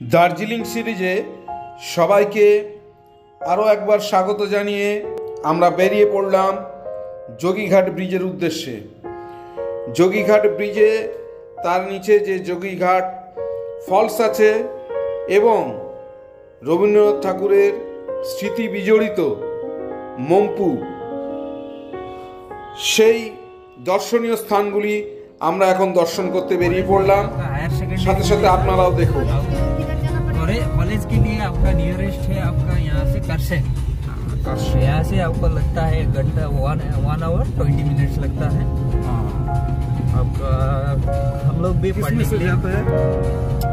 দার্জিলিং সিরিজে সবাইকে আরও একবার স্বাগত জানিয়ে আমরা বেরিয়ে পড়লাম যোগীঘাট ব্রিজের উদ্দেশ্যে। যোগীঘাট ব্রিজে তার নিচে যে যোগীঘাট ফলস আছে এবং রবীন্দ্রনাথ ঠাকুরের স্মৃতি বিজড়িত মম্পু, সেই দর্শনীয় স্থানগুলি আমরা এখন দর্শন করতে বেরিয়ে পড়লাম। সাথে সাথে আপনারাও দেখুন। कॉलेज के लिए आपका नियरेस्ट है आपका यहाँ से करसेन। यहाँ से आपको लगता है घंटा 1 आवर 20 मिनट्स लगता है आपका। हम लोग भी पढ़ने के लिए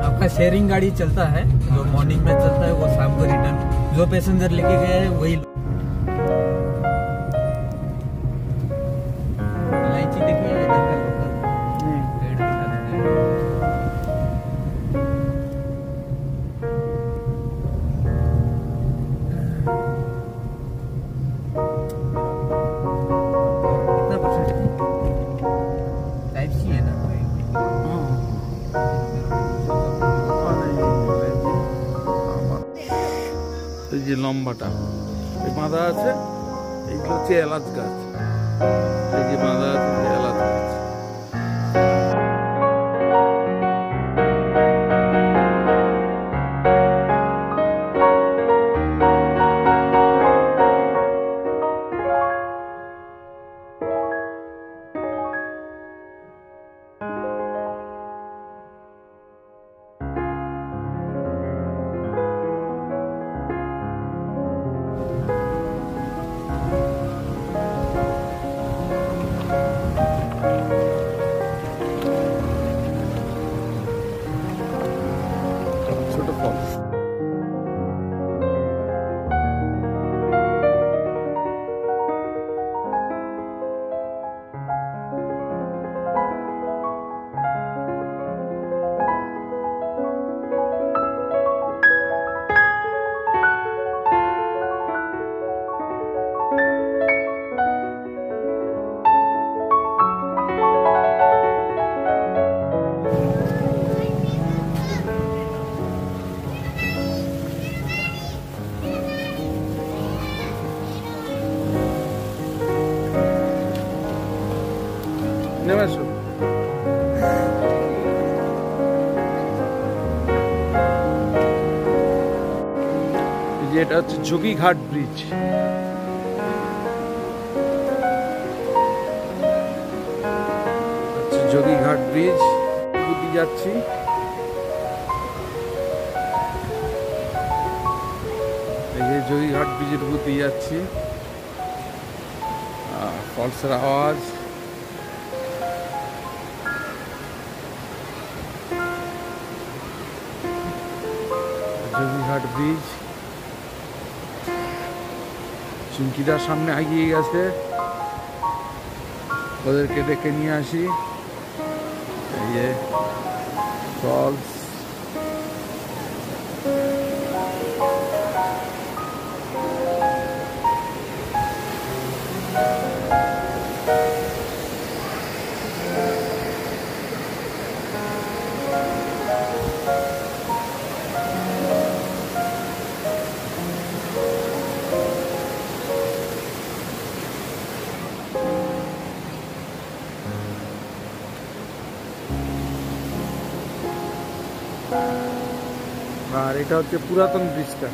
आपका शेयरिंग गाड़ी चलता है, जो मॉर्निंग में चलता है वो शाम को रिटर्न जो पैसेंजर लेके गए हैं वही। इलायची देखिए इधर का लोकल पेड़ दिखा दीजिए। এই যে লম্বাটা এই বাঁধা আছে, এইগুলো হচ্ছে এলাচ গাছ। এই যে বাঁধা আছে এলাচ গাছ। ছোট ফলস। নেমে আসো। এটা হচ্ছে যোগীঘাট ব্রিজ। যোগীঘাট ব্রিজ বুদ্ধি যাচ্ছি। এই যে যোগীঘাট ব্রিজের বুদ্ধি যাচ্ছি। ফলসের আওয়াজ, যোগীঘাট ব্রিজ। চুমকিদার সামনে এগিয়ে গেছে, ওদেরকে ডেকে নিয়ে আসি। এই যে ফলস, আর এটা হচ্ছে পুরাতন ব্রিজটা।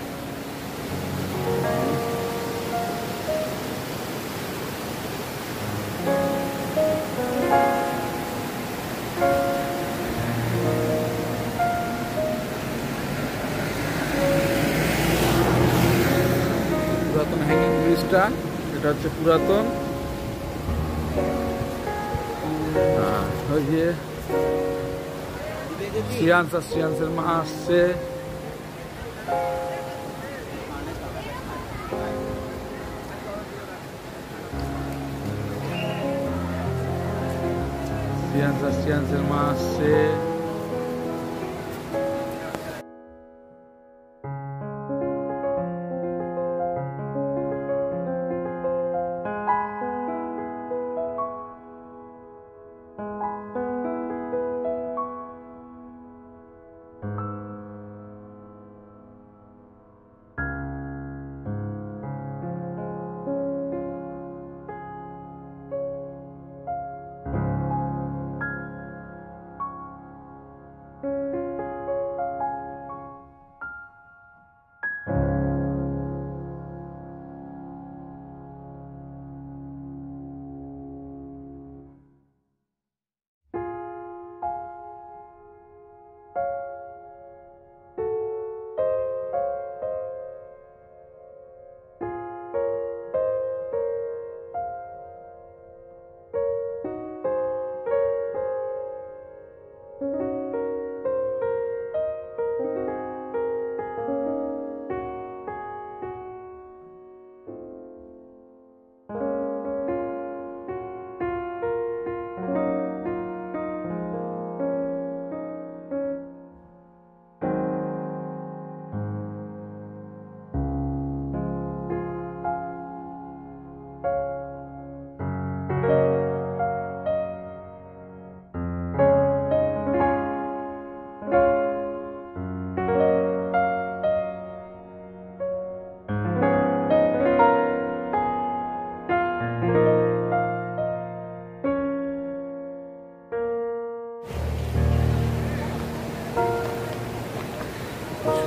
পুরাতন হ্যাঙ্গিং ব্রিজটা, এটা হচ্ছে পুরাতন। ওই যে শ্রিয়াংসের মা আসছে। শ্রিয়াংসের মা আসছে।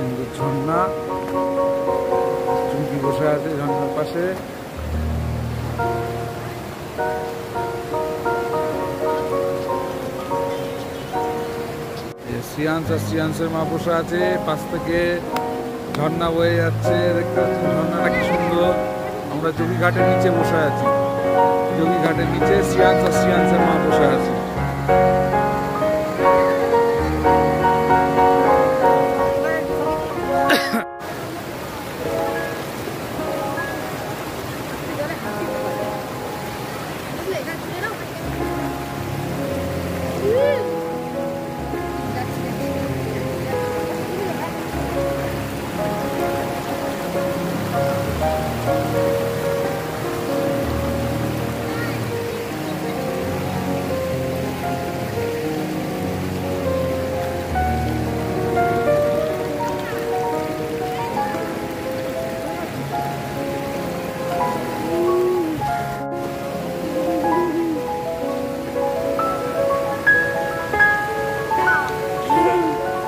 সুন্দর ঝর্ণা, চুমকি বসে আছে ঝর্ণার পাশে। শ্রিয়াংশ আর শ্রিয়াংশের মা বসে আছে, পাশ থেকে ঝর্ণা বয়ে যাচ্ছে, দেখতে পাচ্ছেন ঝর্ণাটা কি সুন্দর। আমরা যোগীঘাটের নিচে বসে আছি, যোগীঘাটের নিচে শ্রিয়াংশ আর শ্রিয়াংশের মা বসে আছে।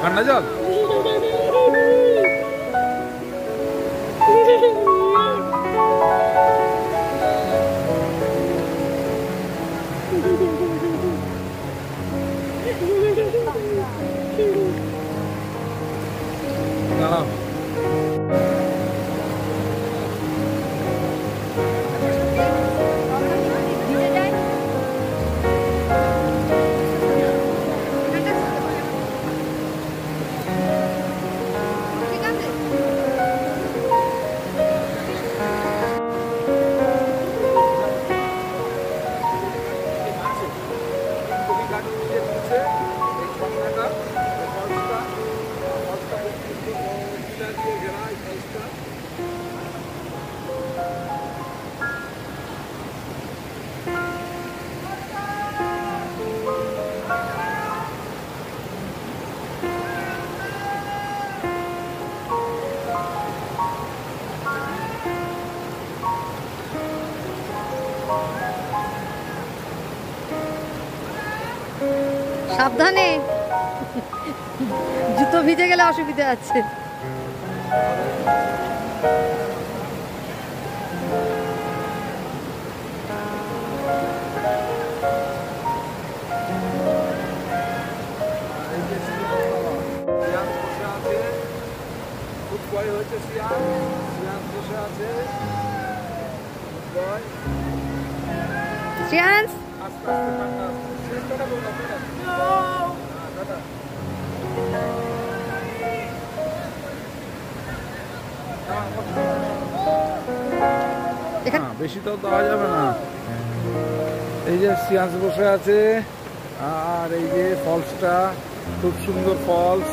ঠান্ডা জল দাঁড়াও। সাবধানে, জুতো ভিজে গেলে অসুবিধা আছে। শ্রেয়াংশ বেশি তো দেওয়া যাবে না। এই যে শ্রিয়াংশ বসে আছে, আর এই যে ফলসটা খুব সুন্দর ফলস,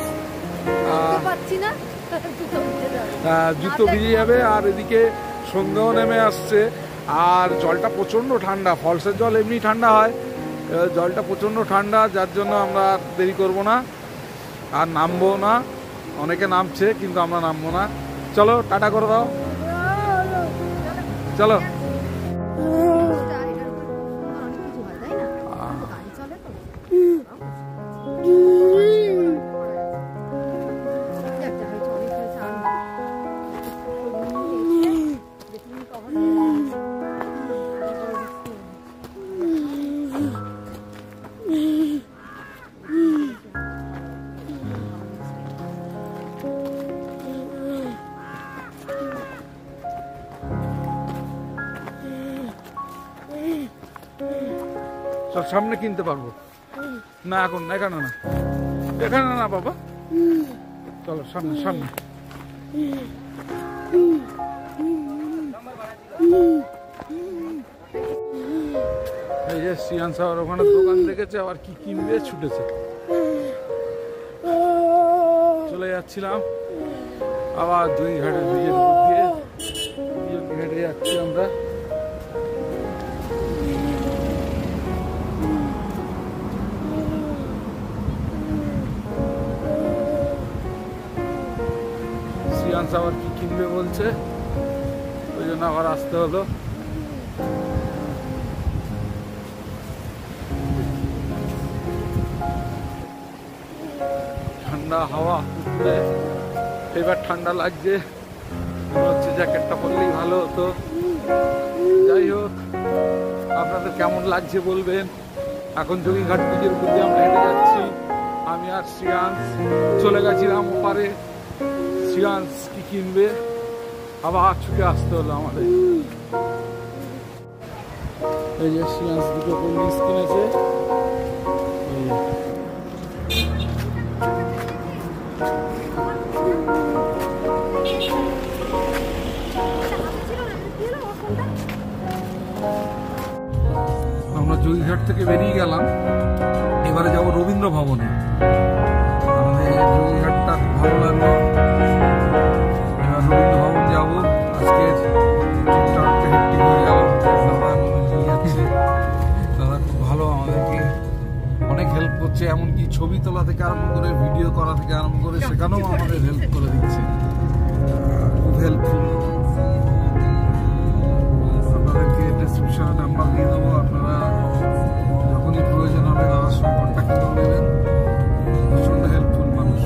জুতো ভিজে যাবে। আর এদিকে সন্ধ্যাও নেমে আসছে, আর জলটা প্রচন্ড ঠান্ডা। ফলসের জল এমনি ঠান্ডা হয়, জলটা প্রচন্ড ঠান্ডা, যার জন্য আমরা দেরি করব না আর নামবো না। অনেকে নামছে কিন্তু আমরা নামবো না। চলো টাটা করে দাও, চলো। সামনে কিনতে পারবো না, এখন এখানে না, এখানে না বাবা, চলো সামনে সামনে। এই যে শ্রিয়াংশ আর ওখানে দোকান দেখেছে, আবার কি কিনবে ছুটেছে। চলে যাচ্ছিলাম আবার যোগীঘাটের ব্রিজের উপর দিয়ে, যোগীঘাটে যাচ্ছি আমরা। শ্রিয়াংশ আবার কি কিনবে বলছে, ওই জন্য আবার আসতে হলো। ঠান্ডা হাওয়া, এবার ঠান্ডা লাগছে, মনে হচ্ছে জ্যাকেটটা পরলেই ভালো হতো। যাই হোক, আপনাদের কেমন লাগছে বলবেন। এখন যোগীঘাট ব্রিজের উপর দিয়ে আমরা হেঁটে যাচ্ছি। আমি আর শ্রিয়াংশ চলে গেছিলাম ওপারে। শ্রিয়াংশ কি কিনবে, আবার ছুটে আসতে হলো আমাদের। এই যে শ্রিয়াংশ দুটো কোল্ড ড্রিঙ্কস কিনেছে। আমরা যোগীঘাট থেকে বেরিয়ে গেলাম, এবারে যাবো রবীন্দ্র ভবনে। আমাদের যোগীঘাটটা খুব ভালো লাগলো, এবার রবীন্দ্র ভবন যাবো। আজকে ট্রিপটা একটা হেক্টিক হয়ে গেল। দাদা নিয়ে যাচ্ছে, দাদা খুব ভালো, আমাদেরকে অনেক হেল্প করছে, এমনকি ছবি তোলা থেকে আরম্ভ করে ভিডিও করা থেকে আরম্ভ করে সেখানেও আমাদের হেল্প করে দিচ্ছে, খুব হেল্পফুল। আপনাদেরকে ডেসক্রিপশনে নাম্বার দিয়ে দেবো, আপনারা যখনই প্রয়োজন হবে দাদার সঙ্গে কন্ট্যাক্ট করে নেবেন। প্রচণ্ড হেল্পফুল মানুষ।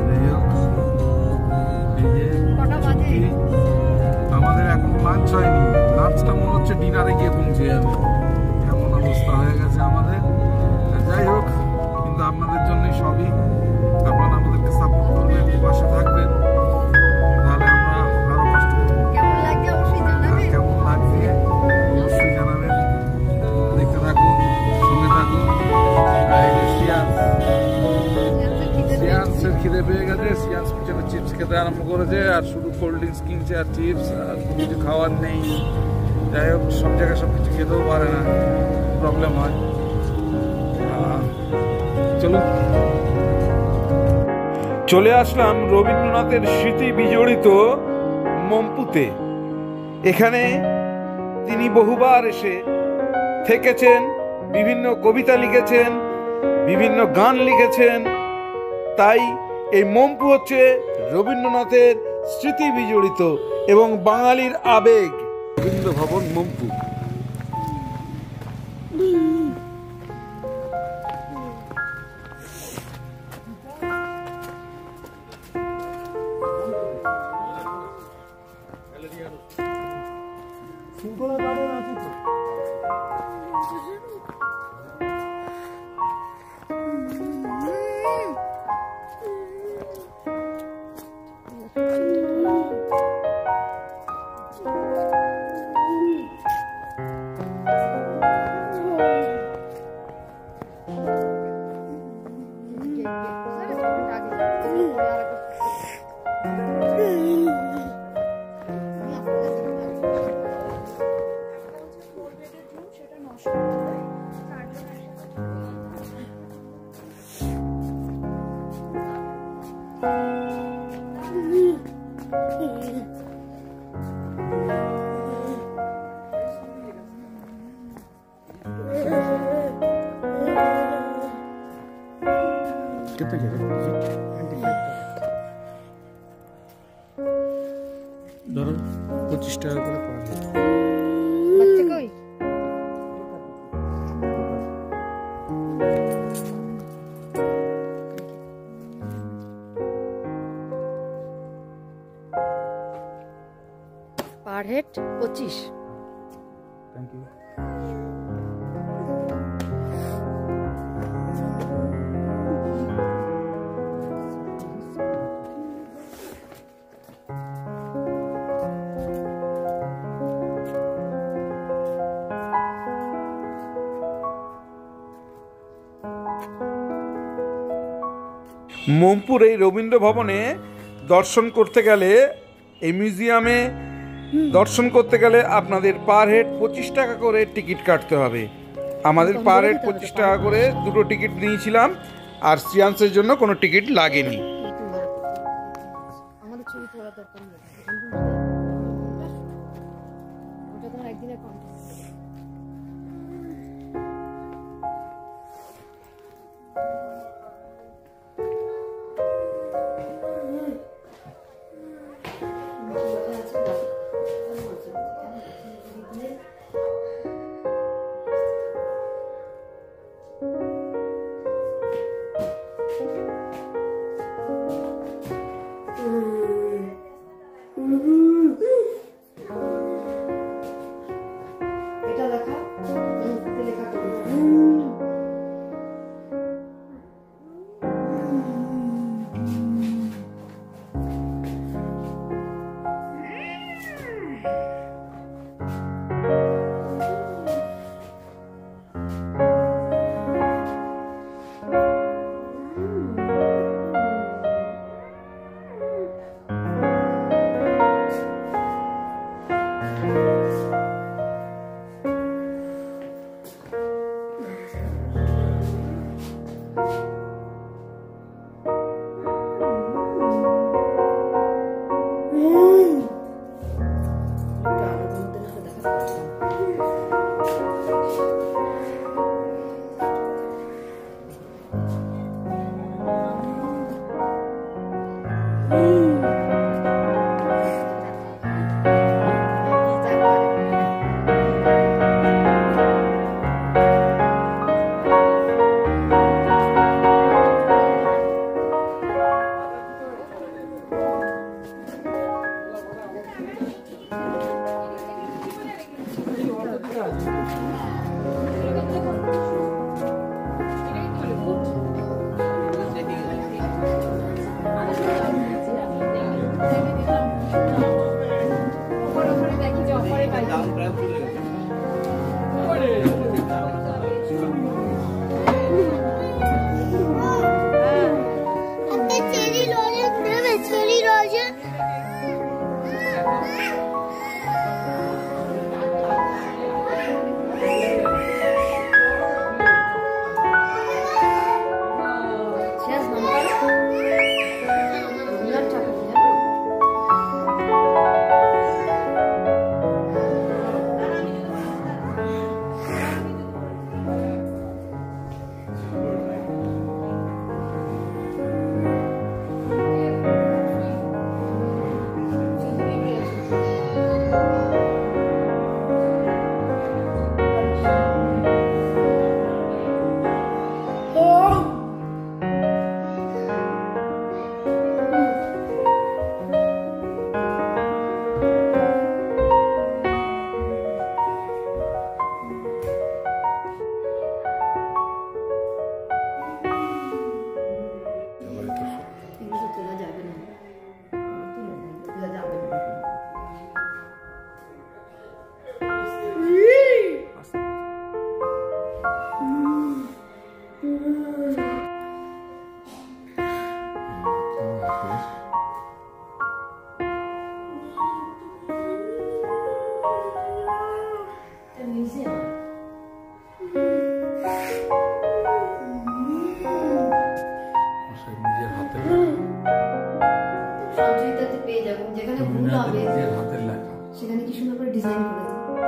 যাই হোক, এই যে আমাদের এখন লাঞ্চ হয়নি, লাঞ্চটা মনে হচ্ছে ডিনারে গিয়ে পৌঁছে যাবে, এমন অবস্থা হয়ে গেছে আমাদের। যাই হোক, কিন্তু আপনাদের জন্যই সবই। আপনারা আমাদেরকে সাপোর্ট করবেন, পাশে থাকবেন, তাহলে আমরা আরো কষ্ট করবো। কেমন লাগছে অবশ্যই জানাবেন। দেখতে থাকুন, সঙ্গে থাকুন। শ্রিয়াংশের খিদে পেয়ে গেছে, শ্রিয়াংশ পিছনে চিপস খেতে আরম্ভ করেছে, আর শুধু কোল্ড ড্রিঙ্কস কিনছে আর চিপস, আর কিছু খাওয়ার নেই। যাই হোক, সব জায়গায় সব কিছু খেতেও পারে না, প্রবলেম হয়। চলুন, চলে আসলাম রবীন্দ্রনাথের স্মৃতি বিজড়িত মম্পুতে। এখানে তিনি বহুবার এসে থেকেছেন, বিভিন্ন কবিতা লিখেছেন, বিভিন্ন গান লিখেছেন। তাই এই মম্পু হচ্ছে রবীন্দ্রনাথের স্মৃতি বিজড়িত এবং বাঙালির আবেগ। রবীন্দ্র ভবন মম্পু। ধরো 25 টাকা করে পাওয়া যায়। Per head 25। Thank you. মম্পুর এই রবীন্দ্র ভবনে দর্শন করতে গেলে, এই মিউজিয়ামে দর্শন করতে গেলে আপনাদের পার হেড 25 টাকা করে টিকিট কাটতে হবে। আমাদের পার হেড 25 টাকা করে দুটো টিকিট নিয়েছিলাম, আর শ্রিয়াংশের জন্য কোনো টিকিট লাগেনি। সেখানে কি সুন্দর করে ডিজাইন করে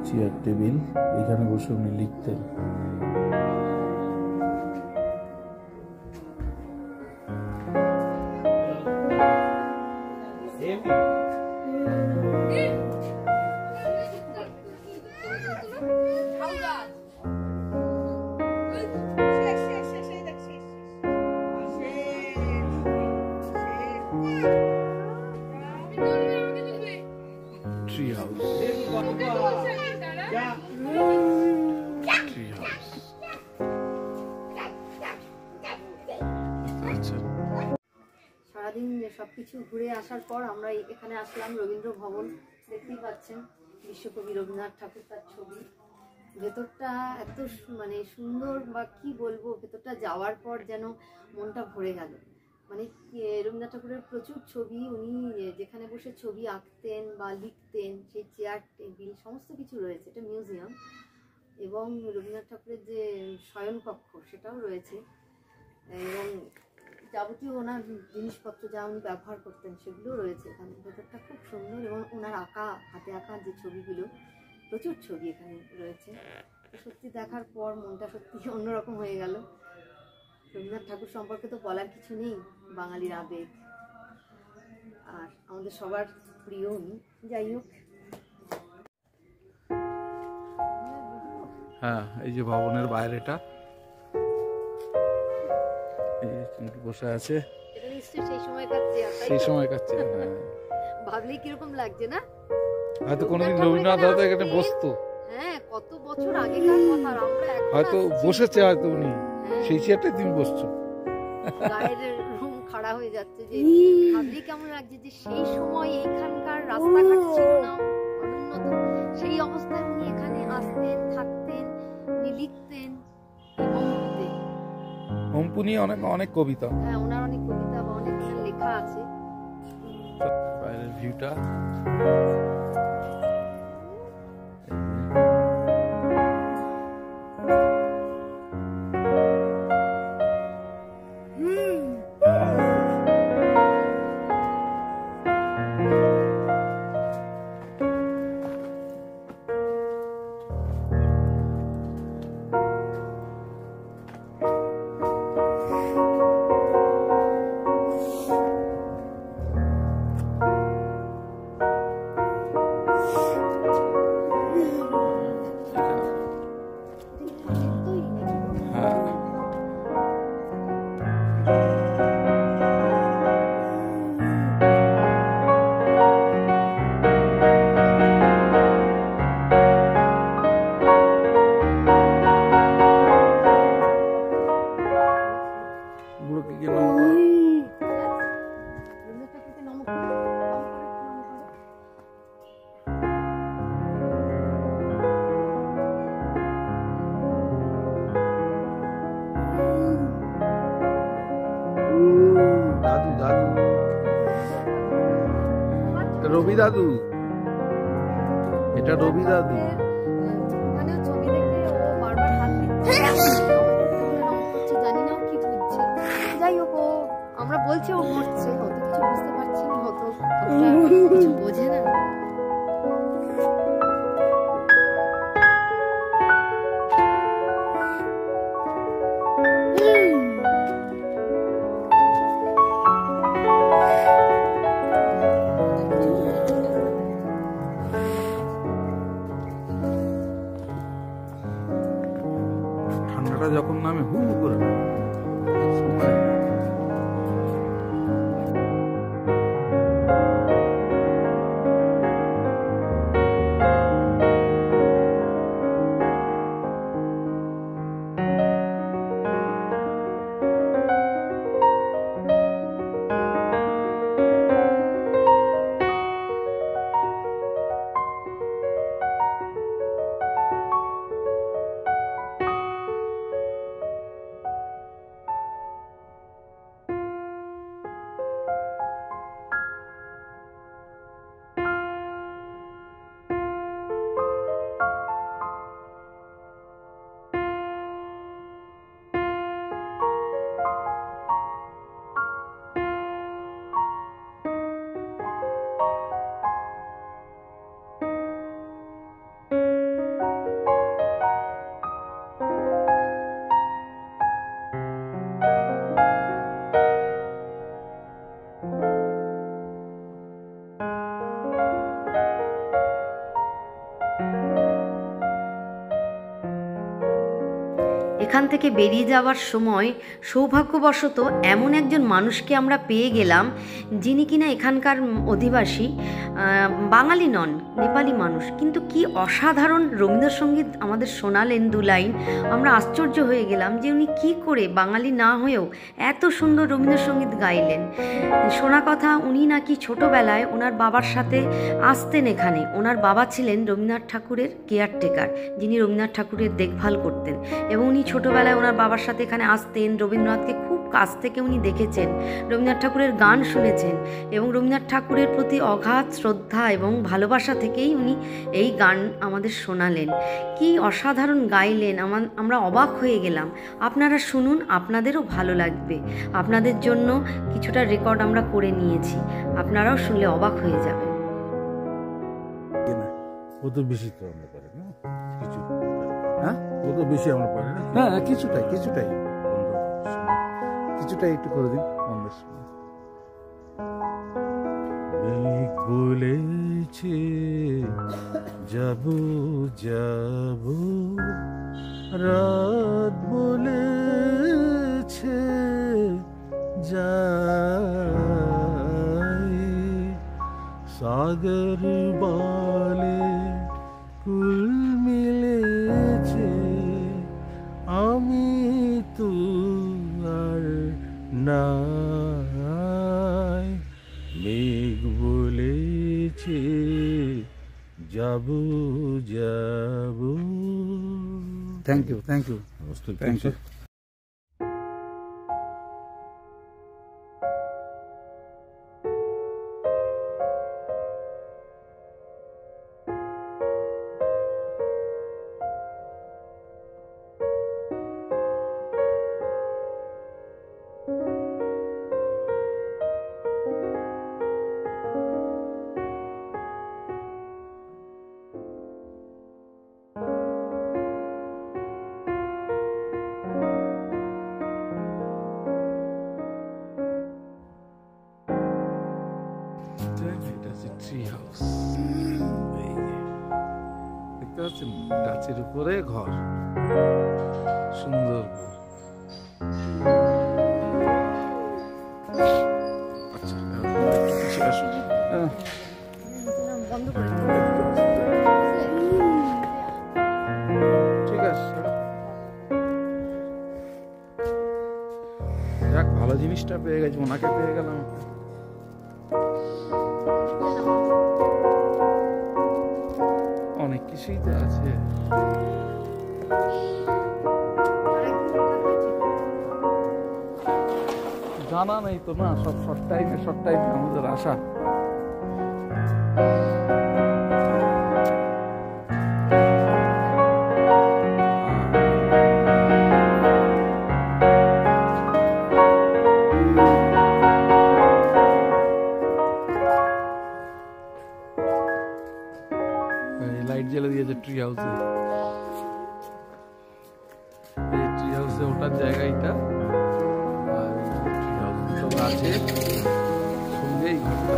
চেয়ার টেবিল, এখানে বসে উনি লিখতেন। Tree house. Tree house. সারাদিন সবকিছু ঘুরে আসার পর আমরা এখানে আসলাম রবীন্দ্র ভবন। দেখতেই পাচ্ছেন বিশ্বকবি রবীন্দ্রনাথ ঠাকুর, তার ছবি। ভেতরটা এত মানে সুন্দর, বা কি বলবো, ভেতরটা যাওয়ার পর যেন মনটা ভরে গেল। মানে রবীন্দ্রনাথ ঠাকুরের প্রচুর ছবি, উনি যেখানে বসে ছবি আঁকতেন বা লিখতেন, সেই চেয়ার টেবিল সমস্ত কিছু রয়েছে। এটা মিউজিয়াম। এবং রবীন্দ্রনাথ ঠাকুরের যে শয়নকক্ষ সেটাও রয়েছে, এবং যাবতীয় ওনার জিনিসপত্র যা উনি ব্যবহার করতেন সেগুলো রয়েছে এখানে। ভেতরটা খুব সুন্দর, এবং ওনার আঁকা, হাতে আঁকা যে ছবিগুলো, প্রচুর ছবি এখানে রয়েছে। সত্যি দেখার পর মনটা সত্যি অন্যরকম হয়ে গেল। রবীন্দ্রনাথ ঠাকুর সম্পর্কে তো বলার কিছু নেই, বাঙালির আবেগ, আর আমাদের সবার প্রিয় উনি। যাই হোক, হ্যাঁ, এই যে ভবনের বাইরেটা, বসে আছে, এটা নিশ্চয়ই সেই সময়কার চেয়ার, সেই সময়কার চেয়ার। হ্যাঁ, ভাবলেই কিরকম লাগছে না? হয়তো কোনোদিন রবীন্দ্রনাথ হয়তো এখানে বসতো। হ্যাঁ, কত বছর আগেকার কথা, আর আমরা এখন হয়তো বসেছে, হয়তো উনি সেই চেয়ারটাই তুমি বসছো। গায়ের রুম খাড়া হয়ে যাচ্ছে, যে ভাবলেই কেমন লাগছে যে সেই সময় এইখানকার রাস্তাঘাট ছিল না অনুন্নত, সেই অবস্থায় উনি এখানে আসতেন, থাকতেন, উনি লিখতেন এবং লিখতেন। হম্পু নিয়ে অনেক অনেক কবিতা, হ্যাঁ, ওনার অনেক কবিতা বা অনেক লেখা আছে। বাইরের ভিউটা। বুড়োকে গিয়ে নম করো। রবীন্দ্রনাথ ঠাকুরকে নম করো, নম করো, নম করো। দাদু দাদু, রবি দাদু, এটা রবি দাদু। মানে ছবি দেখে ও বারবার হাত দিচ্ছে, জানি না ও কি বুঝছে। যাই হোক, ও আমরা বলছি ও করছে, অত কিছু বুঝতে পারছি না, অতটা কিছু বোঝে না। ঠান্ডাটা যখন নামে হু হু করে সময় এখান থেকে বেরিয়ে যাওয়ার সময় সৌভাগ্যবশত এমন একজন মানুষকে আমরা পেয়ে গেলাম, যিনি কিনা এখানকার অধিবাসী, বাঙালি নন, নেপালি মানুষ, কিন্তু কি অসাধারণ রবীন্দ্রসঙ্গীত আমাদের শোনালেন 2 লাইন। আমরা আশ্চর্য হয়ে গেলাম যে উনি কী করে বাঙালি না হয়েও এত সুন্দর রবীন্দ্রসঙ্গীত গাইলেন। শোনা কথা, উনি নাকি ছোটোবেলায় ওনার বাবার সাথে আসতেন এখানে। ওনার বাবা ছিলেন রবীন্দ্রনাথ ঠাকুরের কেয়ারটেকার, যিনি রবীন্দ্রনাথ ঠাকুরের দেখভাল করতেন, এবং উনি ছোটোবেলায় ওনার বাবার সাথে এখানে আসতেন। রবীন্দ্রনাথকে খুব কাছ থেকে উনি দেখেছেন, রবীন্দ্রনাথ ঠাকুরের গান শুনেছেন, এবং রবীন্দ্রনাথ ঠাকুরের প্রতি অগাধ শ্রদ্ধা এবং ভালোবাসা থেকেই উনি এই গান আমাদের শোনালেন। কি অসাধারণ গাইলেন, আমরা অবাক হয়ে গেলাম। আপনারা শুনুন, আপনাদেরও ভালো লাগবে। আপনাদের জন্য কিছুটা রেকর্ড আমরা করে নিয়েছি, আপনারাও শুনলে অবাক হয়ে যাবেন। ও তো বেশি তো আমরা পারি না কিছু, হ্যাঁ ও তো বেশি আমরা পারি না, হ্যাঁ কিছুটাই একটু করে দিন আমাদের সময়। মেঘ বলেছে যাবো যাবো, রাত বলেছে যাই, সাগর বলে কুল মিলেছে, আমি তো আর নাই। মেঘ বলেছে যাবো যাবো। Thank you thank you. Tree house দেখতে পাচ্ছেন, গাছের উপরে ঘর, সুন্দর ঘর। আচ্ছা আসুন, বন্ধ করে ঠিক আছে। যাক, ভালো জিনিসটা পেয়ে গেছি, ওনাকে পেয়ে গেলাম। অনেক কিছুই তো আছে। জানা নেই তো না, সব শর্ট টাইমে আমাদের আশা। লাইট জ্বেলে দিয়েছে ট্রি হাউসে, ট্রি হাউসে ওঠার জায়গা এটা। আর ট্রি হাউস তো আছে সঙ্গেই ঘরটা।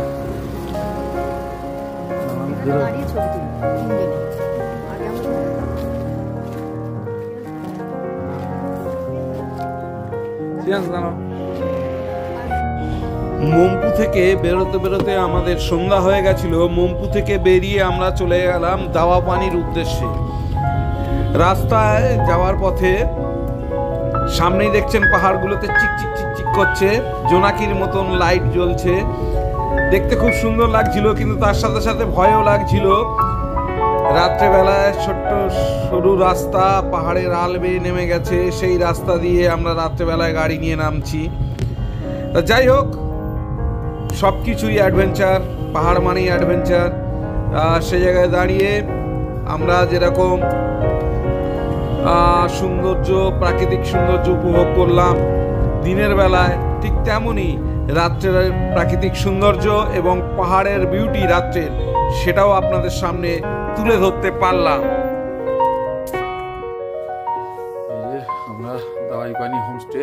মম্পু থেকে বেরোতে আমাদের সন্ধ্যা হয়ে গেছিল। মম্পু থেকে বেরিয়ে আমরা চলে গেলাম দাওয়া পানির উদ্দেশ্যে। রাস্তায় যাওয়ার পথে সামনেই দেখছেন পাহাড়গুলোতে চিকচিক চিকচিক করছে, জোনাকির মতন লাইট জ্বলছে, দেখতে খুব সুন্দর লাগছিল, কিন্তু তার সাথে সাথে ভয়ও লাগছিল। রাত্রেবেলায় ছোট্ট সরু রাস্তা, পাহাড়ের আল বেয়ে নেমে গেছে, সেই রাস্তা দিয়ে আমরা রাত্রেবেলায় গাড়ি নিয়ে নামছি। তা যাই হোক, সব কিছুই অ্যাডভেঞ্চার, পাহাড় মানেই অ্যাডভেঞ্চার। সে জায়গায় দাঁড়িয়ে আমরা যেরকম সৌন্দর্য, প্রাকৃতিক সৌন্দর্য উপভোগ করলাম দিনের বেলায়, ঠিক তেমনই রাত্রের প্রাকৃতিক সৌন্দর্য এবং পাহাড়ের বিউটি রাত্রের, সেটাও আপনাদের সামনে তুলে ধরতে পারলাম। আমরা দাওয়াই পানি হোমস্টে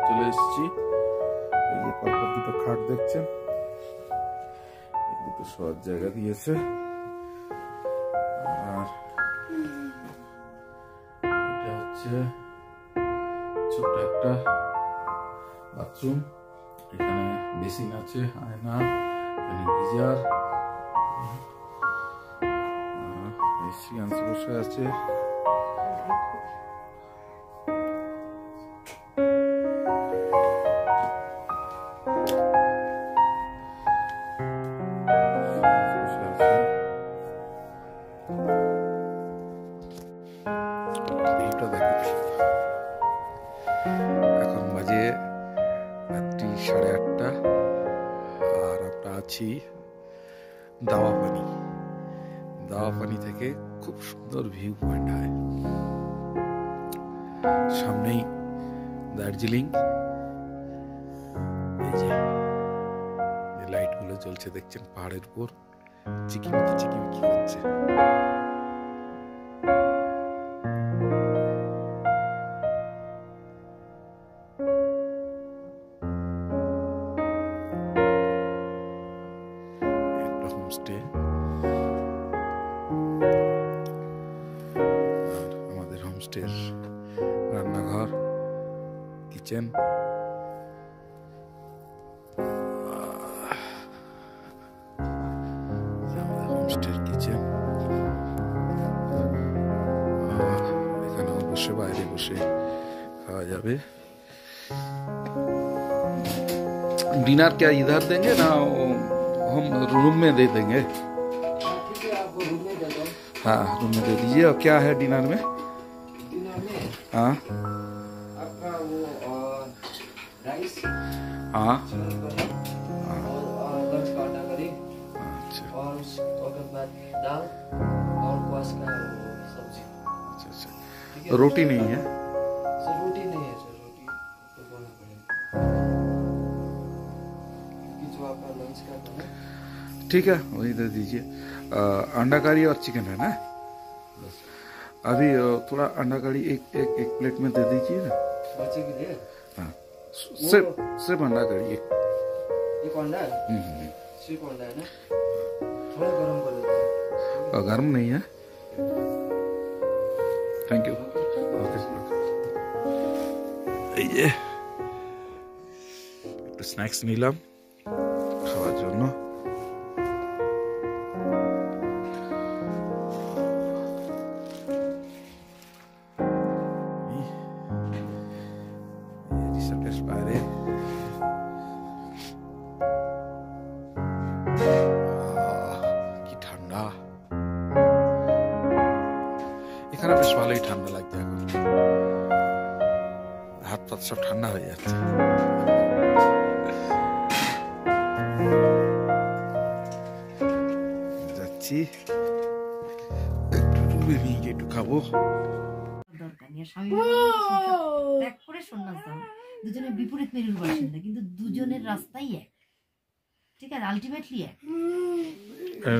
চলে এসেছি। এই যে পরপর দুটো খাট দেখছেন, এই দুটো শোয়ার জায়গা দিয়েছে। আর এটা হচ্ছে ছোট্ট একটা বাথরুম, এখানে বেসিন আছে, আয়না, এখানে গিজার, শ্রীয়াংশু বসে আছে। এখন বাজে রাত্রি 8:30 আর আমরা আছি দাওয়া পানি। দাওয়া পানি থেকে খুব সুন্দর ভিউ পয়েন্ট হয়, সামনেই দার্জিলিং। এই যে লাইট গুলো জ্বলছে দেখছেন পাহাড়ের উপর, চিকিমিকি চিকিমিকি করছে। একটা হোমস্টে, আমাদের হোমস্টের রান্নাঘর, কিচেন। হোমস্টের কিচেন, এখানে বসে বাইরে বসে খাওয়া যাবে। डिनर क्या इधर देंगे ना, हम रूम में दे देंगे? हाँ, रूम में दे दीजिए। और क्या है डिनर में? हाँ आपका वो राइस, हाँ, और लंच का अंडा करी, अच्छा और उसके बाद दाल और क्वाश का सब्जी। अच्छा अच्छा। रोटी नहीं है? सर रोटी नहीं है सर, रोटी तो बोलना पड़ेगा क्योंकि जो आपका लंच का था। ठीक है, वही दे दीजिए। अंडा करी और चिकन है ना? अभी थोड़ा अंडा करी एक प्लेट में दे दीजिए ना। बच्चे के लिए? हाँ, सिर्फ अंडा करी एक अंडा है? सिर्फ अंडा है ना? थोड़ा गरम कर देते हैं। गरम नहीं है? Thank you. এই যে একটু স্ন্যাক্স নিলাম খাওয়ার জন্য। রিসোর্টের বাইরে ভালোই ঠান্ডা লাগছে এখন, হাত পাত সব ঠান্ডা হয়ে যাচ্ছে। যাচ্ছি একটু ডুবে নিয়ে গিয়ে একটু খাবো। দরকার নেই, স্বামী বিবেকানন্দ ত্যাগ করে সন্ন্যাস দান, দুজনের বিপরীত মেরুর বাসিন্দা কিন্তু দুজনের রাস্তাই এক, ঠিক আছে, আলটিমেটলি এক।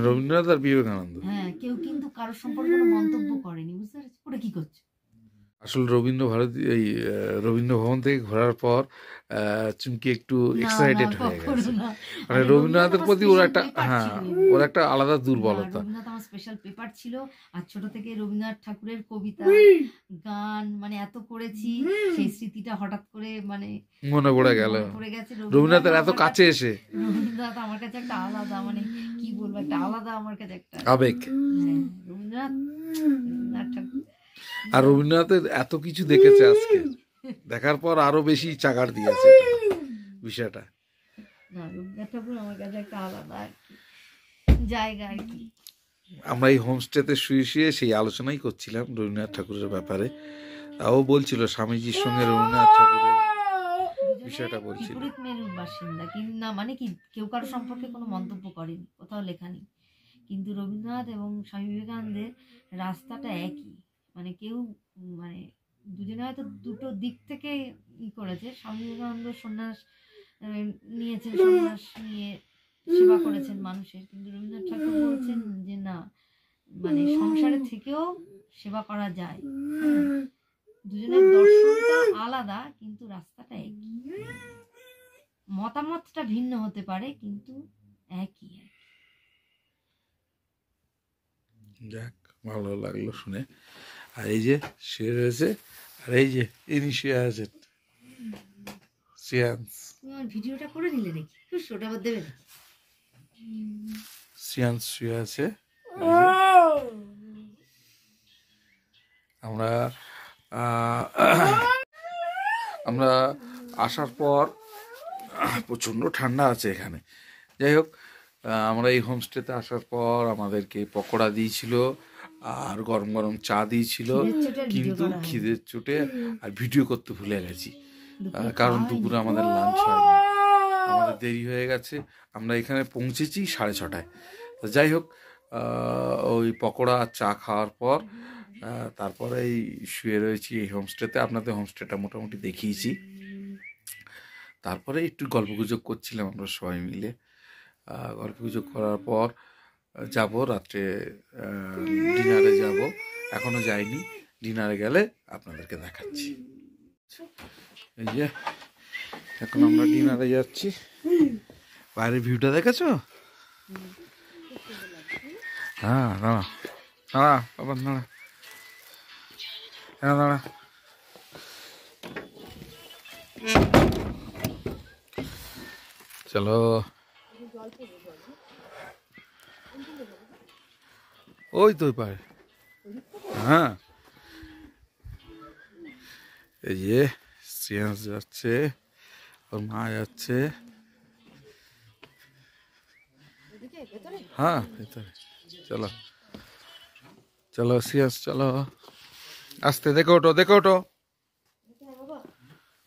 রবীন্দ্রনাথ আর বিবেকানন্দ। হ্যাঁ, কেউ কিন্তু কারোর সম্পর্কে কোনো মন্তব্য করেনি, বুঝতে পারছি ওটা কি করছে। আসলে রবীন্দ্র ভবন থেকে ঘোরার পর চুমকি একটু এক্সাইটেড হয়ে গেছে, মানে রবীন্দ্রনাথের প্রতি ওর একটা, হ্যাঁ, ওর একটা আলাদা দুর্বলতা। রবীন্দ্রনাথ আমার স্পেশাল পেপার ছিল, আর ছোট থেকে রবীন্দ্রনাথ ঠাকুরের কবিতা গান মানে এত করেছি, সেই স্মৃতিটা হঠাৎ করে মানে মনে পড়ে গেল গেছে। রবীন্দ্রনাথের এত কাছে এসে। রবীন্দ্রনাথ আমার কাছে একটা আলাদা, মানে কি বলবো, একটা আলাদা আমার কাছে একটা আবেগ। রবীন্দ্রনাথ ঠাকুর, আর রবীন্দ্রনাথের এত কিছু দেখেছে আজকে, দেখার পর আরো বেশি চাগাড় দিয়েছে বিষয়টা। না, রবীন্দ্রনাথ ঠাকুর আমার কাছে একটা আলাদা জায়গা আর কি। আমরা এই হোমস্টেতে শুয়ে শুয়ে সেই আলোচনাই করছিলাম রবীন্দ্রনাথ ঠাকুরের ব্যাপারে। ও বলছিল স্বামীজির সঙ্গে রবীন্দ্রনাথ ঠাকুরের বিষয়টা বলছিল। বিপরীত মেরুর বাসিন্দা কিন্তু না, মানে কি কেউ কারো সম্পর্কে কোনো মন্তব্য করেনি, কোথাও লেখা নেই, কিন্তু রবীন্দ্রনাথ এবং স্বামী বিবেকানন্দের রাস্তাটা একই, মানে কেউ মানে দুজনে হয়তো দুটো দিক থেকে করেছে। স্বামী বিবেকানন্দ সন্ন্যাস নিয়েছেন, সন্ন্যাস নিয়ে সেবা করেছেন মানুষের, কিন্তু রবীন্দ্রনাথ ঠাকুর বলছেন যে না, মানে সংসারে থেকেও সেবা করা যায়। দুজনের দর্শনটা আলাদা কিন্তু রাস্তাটা একই, মতামতটা ভিন্ন হতে পারে কিন্তু একই। যাক, ভালো লাগলো শুনে। আর এই যে শুয়ে রয়েছে, আর এই যে ইনি শুয়ে আছেন, সিয়ান্স। তোমার ভিডিওটা করে নিলে নাকি? ওটা আবার দেবে না। সিয়ান্স শুয়ে আছে। আমরা আসার পর প্রচণ্ড ঠান্ডা আছে এখানে। যাই হোক, আমরা এই হোমস্টেতে আসার পর আমাদেরকে পকোড়া দিয়েছিল আর গরম গরম চা দিয়েছিল, কিন্তু খিদের চোটে আর ভিডিও করতে ভুলে গেছি, কারণ দুপুরে আমাদের লাঞ্চ হয়নি, আমাদের দেরি হয়ে গেছে। আমরা এখানে পৌঁছেছি 6:30টায়। যাই হোক, ওই পকোড়া আর চা খাওয়ার পর তারপরে এই শুয়ে রয়েছি এই হোমস্টেতে। আপনাদের হোমস্টেটা মোটামুটি দেখিয়েছি। তারপরে একটু গল্পগুজব করছিলাম আমরা সবাই মিলে। গল্পগুজব করার পর যাব রাত্রে ডিনারে যাব, এখনো যাইনি, ডিনারে গেলে আপনাদেরকে দেখাচ্ছি। এই যে এখন আমরা ডিনারে যাচ্ছি। বাইরের ভিউটা দেখেছো? হ্যাঁ, দাঁড়া দাঁড়া বাবা, দাঁড়া, হ্যাঁ দাঁড়া। চলো, ওই তো পারে। হ্যাঁ, এই যে সিয়ান্স যাচ্ছে, ওর মা যাচ্ছে। হ্যাঁ, ভেতরে চলো চলো সিয়ান্স, চলো আস্তে, দেখে ওঠো, দেখে ওঠো,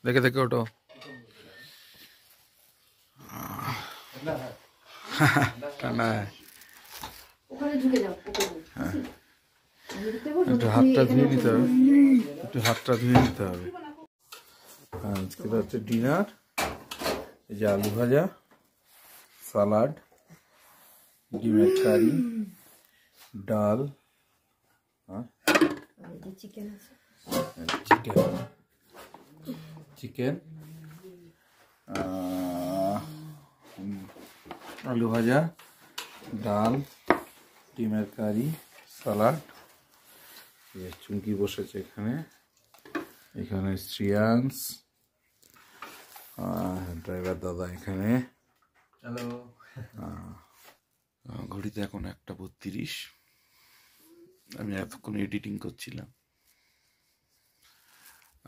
দেখে দেখে ওঠো। ঠান্ডা, একটু হাতটা ধুয়ে নিতে হবে, একটু হাতটা ধুয়ে নিতে হবে। আজকে হচ্ছে ডিনার, এই যে আলু ভাজা, সালাড, ডিমের কারি, ডাল, চিকেন চিকেন, আলু ভাজা, ডাল, ডিমের কারি, সালাড। চুমকি বসেছে এখানে, এখানে শ্রিয়াংশ, ড্রাইভার দাদা এখানে। হ্যালো। ঘড়িতে এখন 1:32। আমি এতক্ষণ এডিটিং করছিলাম।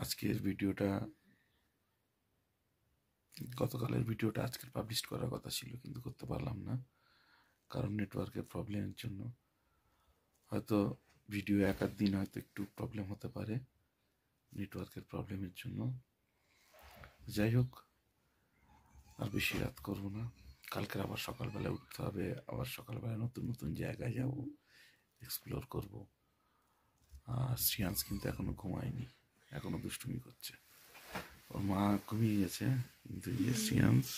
আজকের ভিডিওটা, গতকালের ভিডিওটা আজকের পাবলিশ করার কথা ছিল, কিন্তু করতে পারলাম না, কারণ নেটওয়ার্কের প্রবলেমের জন্য। হয়তো ভিডিও এক আধ দিন হয়তো একটু প্রবলেম হতে পারে নেটওয়ার্কের প্রবলেমের জন্য। যাই হোক, আর বেশি রাত করব না, কালকের আবার সকালবেলা উঠতে হবে, আবার সকালবেলা নতুন নতুন জায়গায় যাব, এক্সপ্লোর করব। আর শ্রিয়াংশ কিন্তু এখনো ঘুমায়নি, এখনো দুষ্টুমি করছে। ওর মা ঘুমিয়ে গেছে, কিন্তু শ্রিয়াংশ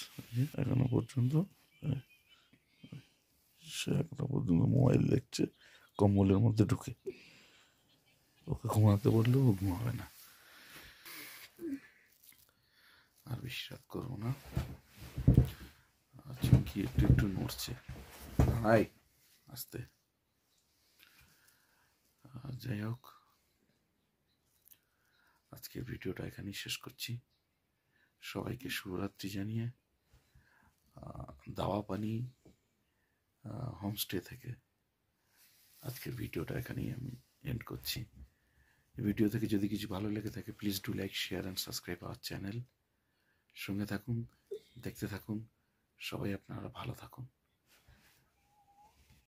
এখনো পর্যন্ত মোবাইল দেখছে কম্বলের মধ্যে ঢুকে। ওকে ঘুমাতে বললেও ও ঘুমাবে না। আর বেশি রাত করবো না। চুমকি একটু একটু নড়ছে, হাই আস্তে। যাই হোক, আজকের ভিডিওটা এখানেই শেষ করছি। সবাইকে শুভরাত্রি জানিয়ে দাওয়া পানি হোমস্টে থেকে আজকের ভিডিওটা এখানেই আমি এন্ড করছি। এই ভিডিও থেকে যদি কিছু ভালো লেগে থাকে, please do like, share and subscribe our channel. সঙ্গে থাকুন, দেখতে থাকুন। সবাই আপনারা ভালো থাকুন।